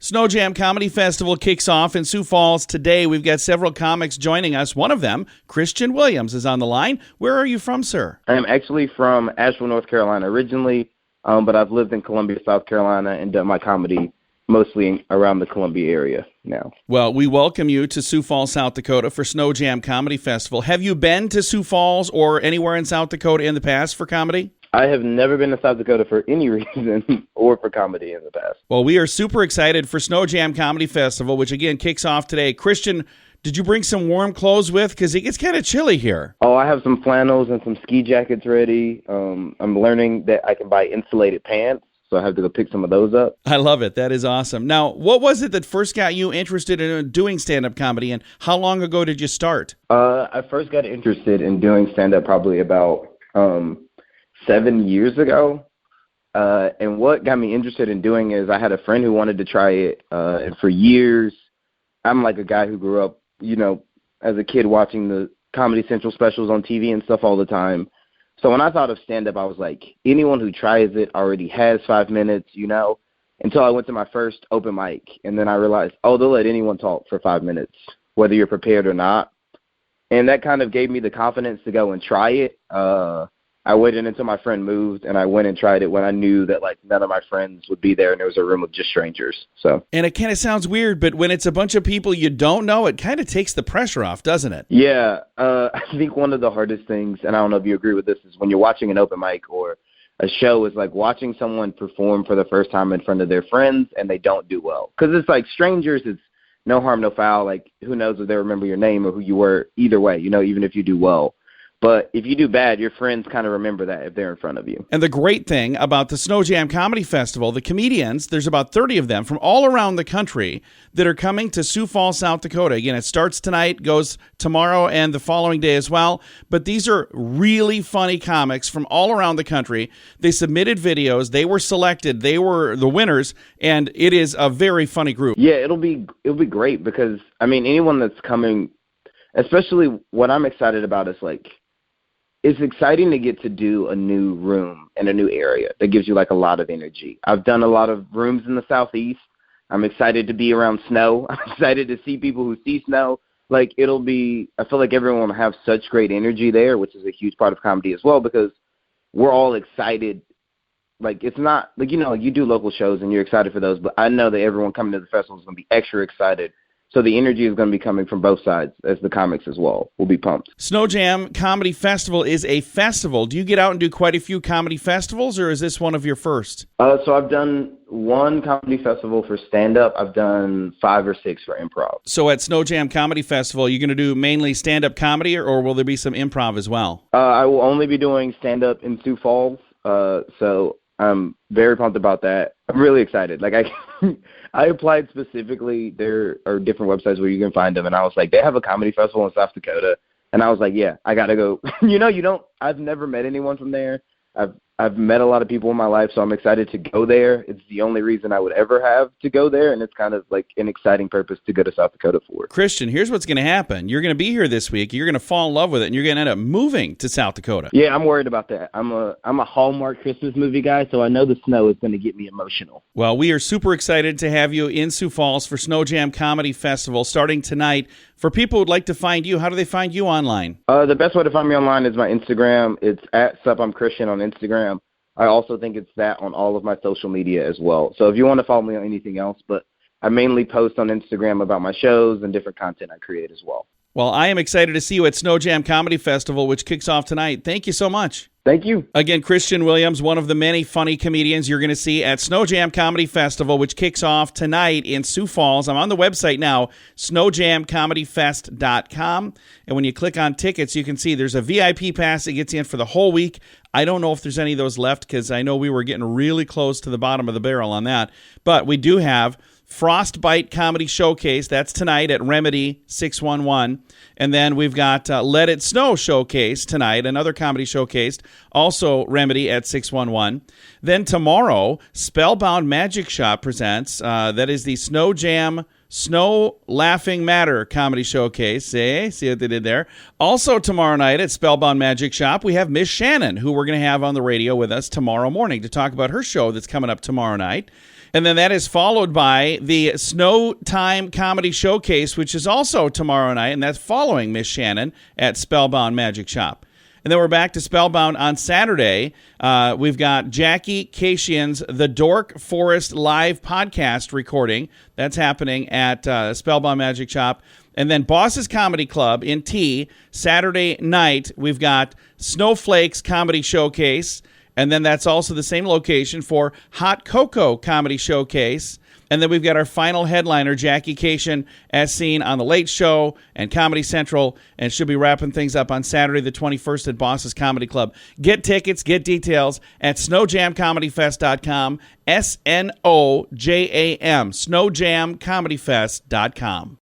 Sno Jam Comedy Festival kicks off in Sioux Falls today. We've got several comics joining us. One of them, Christian Williams, is on the line. Where are you from, sir? I'm actually from Asheville, North Carolina originally, but I've lived in Columbia, South Carolina, and done my comedy mostly around the Columbia area now. Well, we welcome you to Sioux Falls, South Dakota for Sno Jam Comedy Festival. Have you been to Sioux Falls or anywhere in South Dakota in the past for comedy? I have never been to South Dakota for any reason or for comedy in the past. Well, we are super excited for Sno Jam Comedy Festival, which again kicks off today. Christian, did you bring some warm clothes with? Because it gets kind of chilly here. Oh, I have some flannels and some ski jackets ready. I'm learning that I can buy insulated pants, so I have to go pick some of those up. I love it. That is awesome. Now, what was it that first got you interested in doing stand-up comedy, and how long ago did you start? I first got interested in doing stand-up probably about 7 years ago. And what got me interested in doing is I had a friend who wanted to try it. And for years, I'm like a guy who grew up, as a kid watching the Comedy Central specials on TV and stuff all the time. So when I thought of stand-up, I was like, anyone who tries it already has 5 minutes, until I went to my first open mic. And then I realized, they'll let anyone talk for 5 minutes, whether you're prepared or not. And that kind of gave me the confidence to go and try it. I waited until my friend moved, and I went and tried it when I knew that none of my friends would be there, and there was a room of just strangers. And it kind of sounds weird, but when it's a bunch of people you don't know, it kind of takes the pressure off, doesn't it? Yeah, I think one of the hardest things, and I don't know if you agree with this, is when you're watching an open mic or a show, is like watching someone perform for the first time in front of their friends, and they don't do well. Because it's like strangers, it's no harm, no foul. Like, who knows if they remember your name or who you were either way, even if you do well. But if you do bad, your friends kind of remember that if they're in front of you. And the great thing about the Sno Jam Comedy Festival, the comedians, there's about 30 of them from all around the country that are coming to Sioux Falls, South Dakota. Again, it starts tonight, goes tomorrow and the following day as well. But these are really funny comics from all around the country. They submitted videos. They were selected. They were the winners. And it is a very funny group. Yeah, it'll be great because, anyone that's coming, especially what I'm excited about is it's exciting to get to do a new room in a new area that gives you a lot of energy. I've done a lot of rooms in the Southeast. I'm excited to be around snow. I'm excited to see people who see snow. I feel like everyone will have such great energy there, which is a huge part of comedy as well, because we're all excited. It's not, you do local shows and you're excited for those, but I know that everyone coming to the festival is going to be extra excited. So the energy is going to be coming from both sides, as the comics as well will be pumped. Sno Jam Comedy Festival is a festival. Do you get out and do quite a few comedy festivals, or is this one of your first? So I've done one comedy festival for stand-up. I've done 5 or 6 for improv. So at Sno Jam Comedy Festival, you're going to do mainly stand-up comedy, or will there be some improv as well? I will only be doing stand-up in Sioux Falls, so I'm very pumped about that. I'm really excited. I applied specifically. There are different websites where you can find them, and I was like, they have a comedy festival in South Dakota, and I was like, yeah, I gotta go. I've never met anyone from there. I've met a lot of people in my life, so I'm excited to go there. It's the only reason I would ever have to go there, and it's kind of an exciting purpose to go to South Dakota for. Christian, here's what's going to happen. You're going to be here this week. You're going to fall in love with it, and you're going to end up moving to South Dakota. Yeah, I'm worried about that. I'm a Hallmark Christmas movie guy, so I know the snow is going to get me emotional. Well, we are super excited to have you in Sioux Falls for Sno Jam Comedy Festival starting tonight. For people who'd like to find you, how do they find you online? The best way to find me online is my Instagram. It's @SupI'mChristian on Instagram. I also think it's that on all of my social media as well. So if you want to follow me on anything else, but I mainly post on Instagram about my shows and different content I create as well. Well, I am excited to see you at Sno Jam Comedy Festival, which kicks off tonight. Thank you so much. Thank you. Again, Christian Williams, one of the many funny comedians you're going to see at Sno Jam Comedy Festival, which kicks off tonight in Sioux Falls. I'm on the website now, snojamcomedyfest.com. And when you click on tickets, you can see there's a VIP pass that gets you in for the whole week. I don't know if there's any of those left because I know we were getting really close to the bottom of the barrel on that. But we do have Frostbite Comedy Showcase. That's tonight at Remedy 611. And then we've got Let It Snow Showcase tonight, another comedy showcase, also Remedy at 611. Then tomorrow, Spellbound Magic Shop presents, that is the Sno Jam Snow Laughing Matter Comedy Showcase. See what they did there? Also tomorrow night at Spellbound Magic Shop, we have Miss Shannon, who we're going to have on the radio with us tomorrow morning to talk about her show that's coming up tomorrow night. And then that is followed by the Sno Jam Comedy Showcase, which is also tomorrow night, and that's following Miss Shannon at Spellbound Magic Shop. And then we're back to Spellbound on Saturday. We've got Jackie Kashian's The Dork Forest live podcast recording. That's happening at Spellbound Magic Shop. And then Boss's Comedy Club in T, Saturday night, we've got Snowflakes Comedy Showcase. And then that's also the same location for Hot Cocoa Comedy Showcase. And then we've got our final headliner, Jackie Kashian, as seen on The Late Show and Comedy Central, and she'll be wrapping things up on Saturday the 21st at Boss's Comedy Club. Get tickets, get details at snojamcomedyfest.com, SNOJAM, snojamcomedyfest.com.